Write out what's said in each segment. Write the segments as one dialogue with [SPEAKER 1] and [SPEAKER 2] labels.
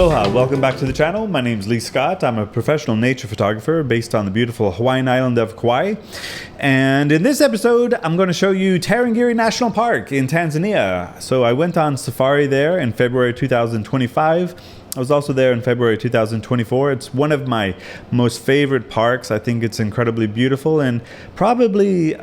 [SPEAKER 1] Aloha, welcome back to the channel. My name is Lee Scott. I'm a professional nature photographer based on the beautiful Hawaiian island of Kauai. And in this episode, I'm going to show you Tarangire National Park in Tanzania. So I went on safari there in February 2025. I was also there in February 2024. It's one of my most favorite parks. I think it's incredibly beautiful and probably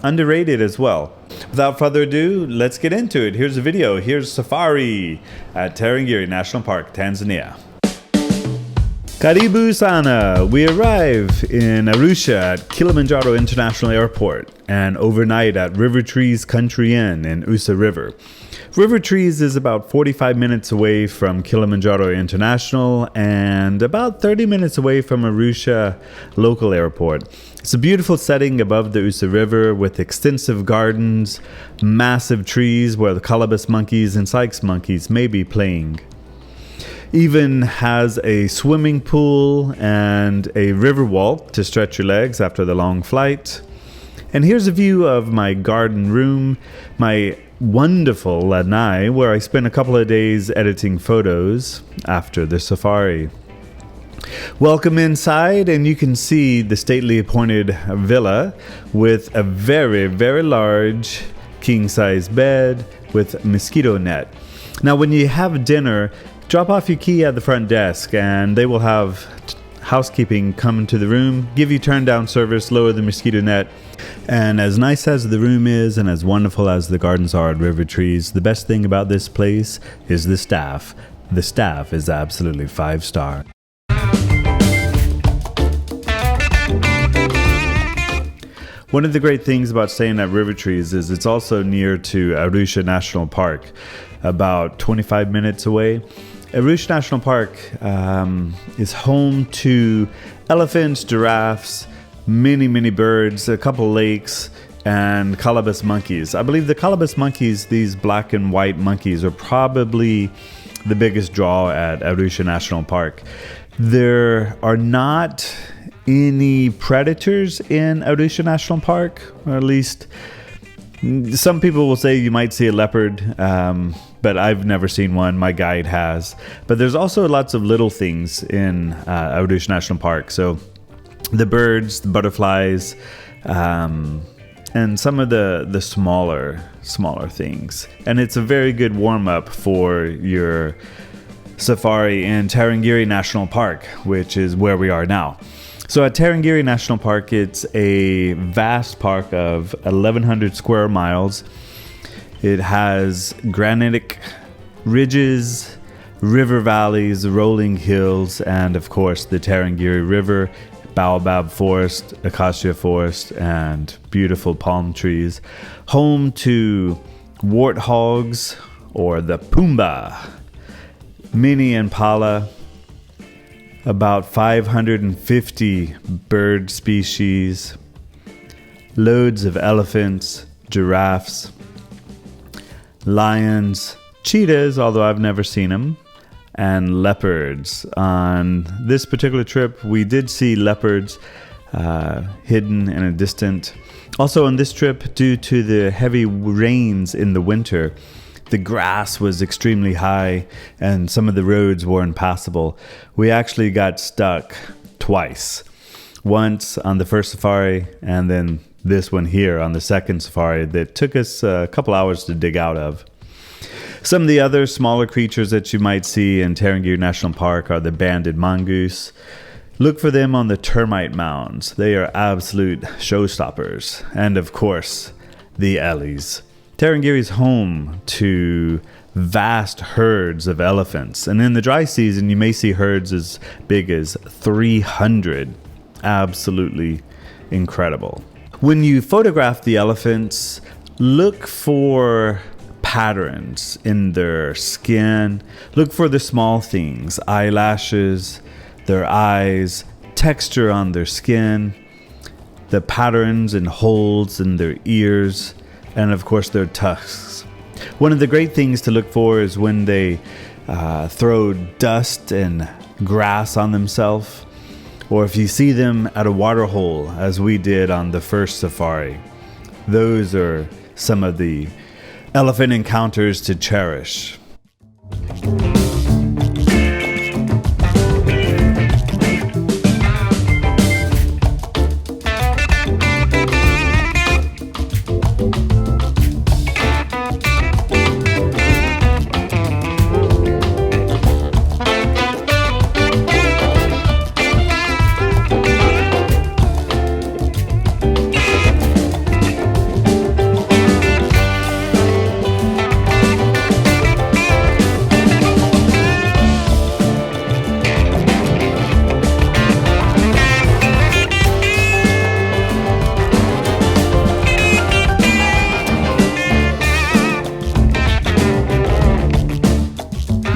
[SPEAKER 1] underrated as well. Without further ado, let's get into it. Here's a video. Here's safari at Tarangire National Park, Tanzania. Karibu sana! We arrive in Arusha at Kilimanjaro International Airport and overnight at Rivertrees Country Inn in Usa River. Rivertrees is about 45 minutes away from Kilimanjaro International and about 30 minutes away from Arusha local airport. It's a beautiful setting above the Usa River with extensive gardens, massive trees where the colobus monkeys and Sykes monkeys may be playing. Even has a swimming pool and a river walk to stretch your legs after the long flight. And here's a view of my garden room, my wonderful lanai, where I spent a couple of days editing photos after the safari. Welcome inside, and you can see the stately appointed villa with a very, very large king-size bed with mosquito net. Now, when you have dinner, drop off your key at the front desk, and they will have housekeeping come into the room, give you turn-down service, lower the mosquito net. And as nice as the room is and as wonderful as the gardens are at Rivertrees, the best thing about this place is the staff. The staff is absolutely 5-star. One of the great things about staying at Rivertrees is it's also near to Arusha National Park, about 25 minutes away. Arusha National Park is home to elephants, giraffes, many birds, a couple lakes, and colobus monkeys. I believe the colobus monkeys, these black and white monkeys, are probably the biggest draw at Arusha National Park. There are not any predators in Arusha National Park, or at least some people will say you might see a leopard, but I've never seen one. My guide has. But there's also lots of little things in Arusha National Park. So the birds, the butterflies, and some of the smaller things. And it's a very good warm-up for your safari in Tarangire National Park, which is where we are now. So at Tarangire National Park, it's a vast park of 1,100 square miles. It has granitic ridges, river valleys, rolling hills, and of course the Tarangire River, baobab forest, acacia forest, and beautiful palm trees. Home to warthogs, or the pumbaa, mini impala, about 550 bird species, loads of elephants, giraffes, lions, cheetahs, although I've never seen them, and leopards. On this particular trip, we did see leopards hidden in a distant. Also on this trip, due to the heavy rains in the winter, the grass was extremely high and some of the roads were impassable. We actually got stuck twice. Once on the first safari, and then this one here on the second safari that took us a couple hours to dig out of. Some of the other smaller creatures that you might see in Tarangire National Park are the banded mongoose. Look for them on the termite mounds. They are absolute showstoppers. And of course, the Ellies. Tarangire is home to vast herds of elephants. And in the dry season, you may see herds as big as 300. Absolutely incredible. When you photograph the elephants, look for patterns in their skin. Look for the small things, eyelashes, their eyes, texture on their skin, the patterns and holes in their ears, and of course their tusks. One of the great things to look for is when they throw dust and grass on themselves, or if you see them at a water hole, as we did on the first safari. Those are some of the elephant encounters to cherish.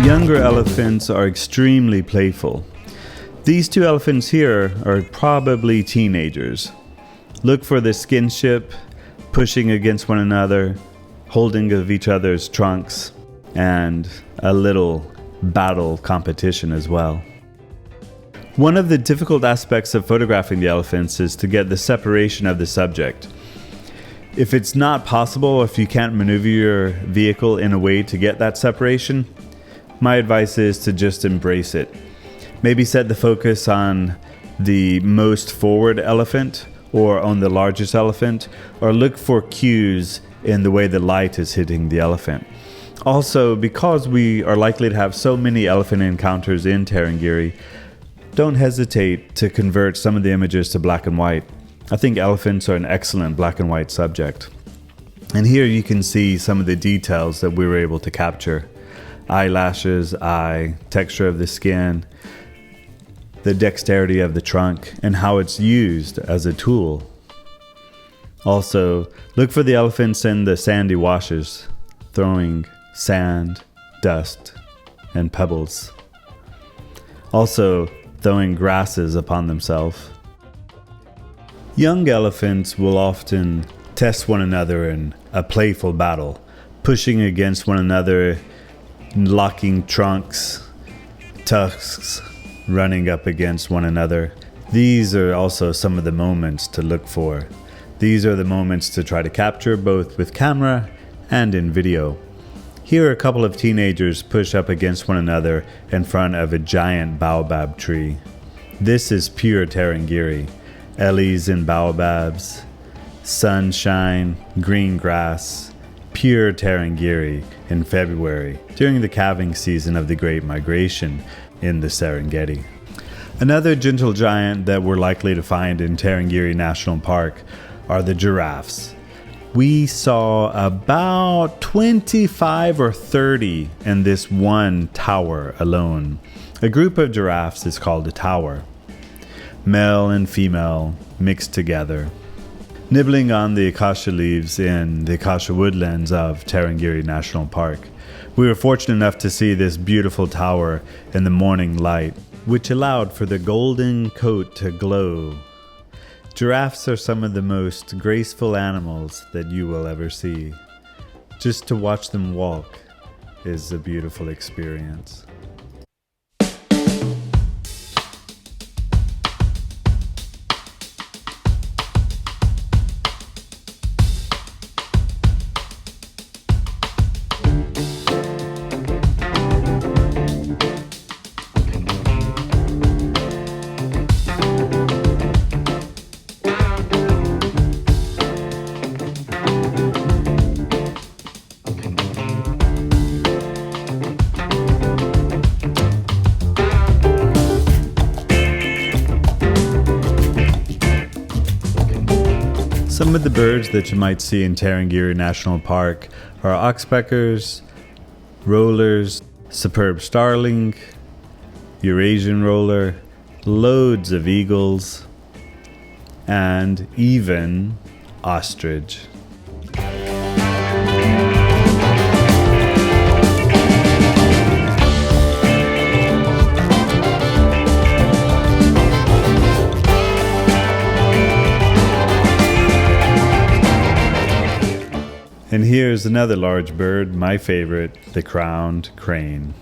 [SPEAKER 1] Younger elephants are extremely playful. These two elephants here are probably teenagers. Look for the skinship, pushing against one another, holding of each other's trunks, and a little battle competition as well. One of the difficult aspects of photographing the elephants is to get the separation of the subject. If it's not possible, or if you can't maneuver your vehicle in a way to get that separation, my advice is to just embrace it. Maybe set the focus on the most forward elephant or on the largest elephant, or look for cues in the way the light is hitting the elephant. Also, because we are likely to have so many elephant encounters in Tarangire, don't hesitate to convert some of the images to black and white. I think elephants are an excellent black and white subject. And here you can see some of the details that we were able to capture. Eyelashes, eye, texture of the skin, the dexterity of the trunk, and how it's used as a tool. Also, look for the elephants in the sandy washes, throwing sand, dust, and pebbles. Also, throwing grasses upon themselves. Young elephants will often test one another in a playful battle, pushing against one another, locking trunks, tusks, running up against one another. These are also some of the moments to look for. These are the moments to try to capture both with camera and in video. Here a couple of teenagers push up against one another in front of a giant baobab tree. This is pure Tarangire. Ellies and baobabs, sunshine, green grass, pure Tarangire in February during the calving season of the Great Migration in the Serengeti. Another gentle giant that we're likely to find in Tarangire National Park are the giraffes. We saw about 25 or 30 in this one tower alone. A group of giraffes is called a tower. Male and female mixed together, nibbling on the acacia leaves in the acacia woodlands of Tarangire National Park. We were fortunate enough to see this beautiful tower in the morning light, which allowed for the golden coat to glow. Giraffes are some of the most graceful animals that you will ever see. Just to watch them walk is a beautiful experience. Some of the birds that you might see in Tarangire National Park are oxpeckers, rollers, superb starling, Eurasian roller, loads of eagles, and even ostrich. And here's another large bird, my favorite, the crowned crane.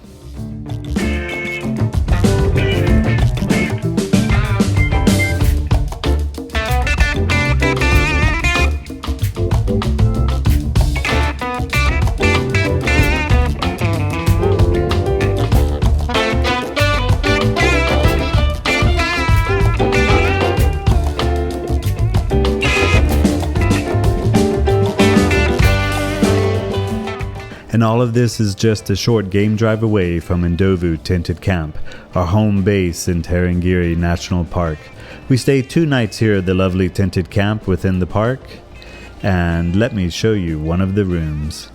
[SPEAKER 1] And all of this is just a short game drive away from Ndovu Tented Camp, our home base in Tarangire National Park. We stayed 2 nights here at the lovely tented camp within the park, and let me show you one of the rooms.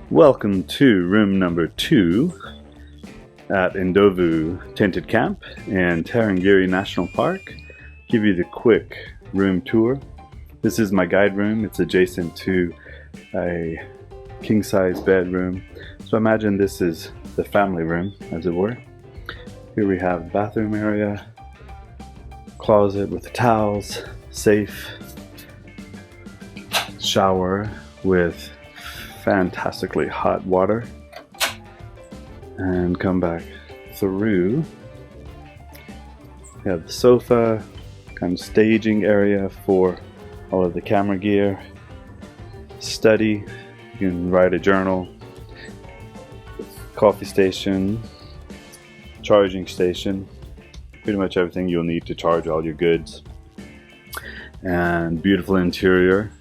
[SPEAKER 1] Welcome to room number 2 at Ndovu Tented Camp in Tarangire National Park. Give you the quick room tour. This is my guide room. It's adjacent to a king-size bedroom. So imagine this is the family room, as it were. Here we have bathroom area, closet with the towels, safe, shower with fantastically hot water, and come back through. We have the sofa, kind of staging area for all of the camera gear, study, you can write a journal, coffee station, charging station, pretty much everything you'll need to charge all your goods, and beautiful interior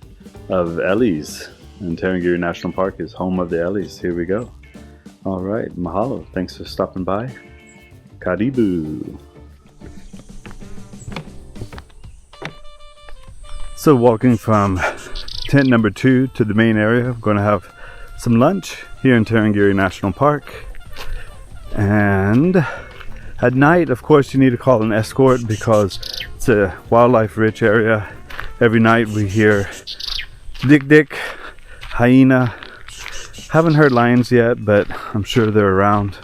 [SPEAKER 1] of Ellies. And Tarangire National Park is home of the Ellies. Here we go. All right, mahalo. Thanks for stopping by. Karibu. So walking from tent number 2 to the main area, I'm going to have some lunch here in Tarangire National Park. And at night, of course, you need to call an escort because it's a wildlife rich area. Every night we hear dik-dik, hyena. Haven't heard lions yet, but I'm sure they're around.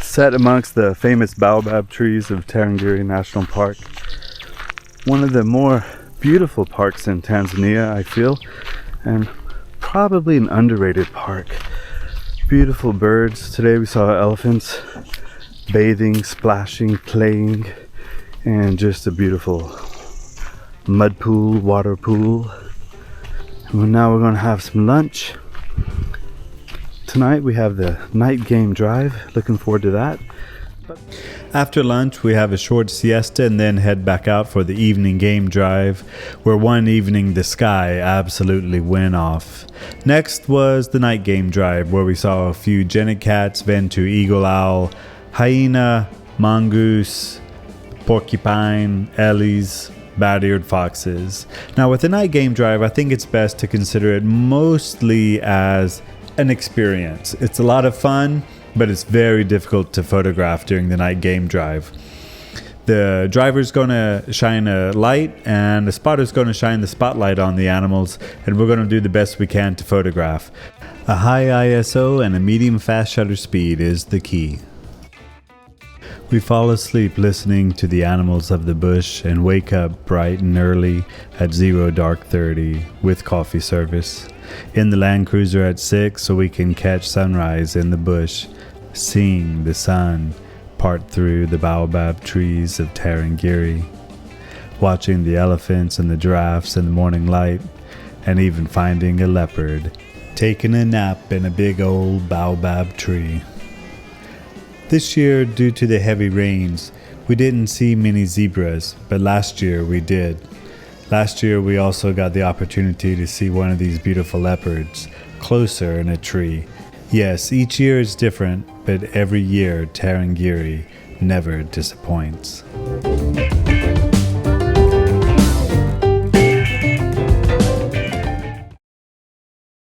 [SPEAKER 1] Set amongst the famous baobab trees of Tarangire National Park. One of the more beautiful parks in Tanzania, I feel, and probably an underrated park. Beautiful birds. Today we saw elephants bathing, splashing, playing, and just a beautiful mud pool, water pool. And now we're going to have some lunch. Tonight we have the night game drive. Looking forward to that. After lunch we have a short siesta and then head back out for the evening game drive, where one evening the sky absolutely went off. Next was the night game drive, where we saw a few genet cats, Ventu eagle owl, hyena, mongoose, porcupine, Ellies, bat-eared foxes. Now with the night game drive, I think it's best to consider it mostly as an experience. It's a lot of fun, but it's very difficult to photograph during the night game drive. The driver's going to shine a light and the spotter's going to shine the spotlight on the animals, and we're going to do the best we can to photograph. A high ISO and a medium fast shutter speed is the key. We fall asleep listening to the animals of the bush and wake up bright and early at 0:30 with coffee service. In the Land Cruiser at 6 so we can catch sunrise in the bush, seeing the sun part through the baobab trees of Tarangire, watching the elephants and the giraffes in the morning light, and even finding a leopard taking a nap in a big old baobab tree. This year, due to the heavy rains, we didn't see many zebras, but last year we did. Last year we also got the opportunity to see one of these beautiful leopards closer in a tree. Yes, each year is different, but every year Tarangire never disappoints.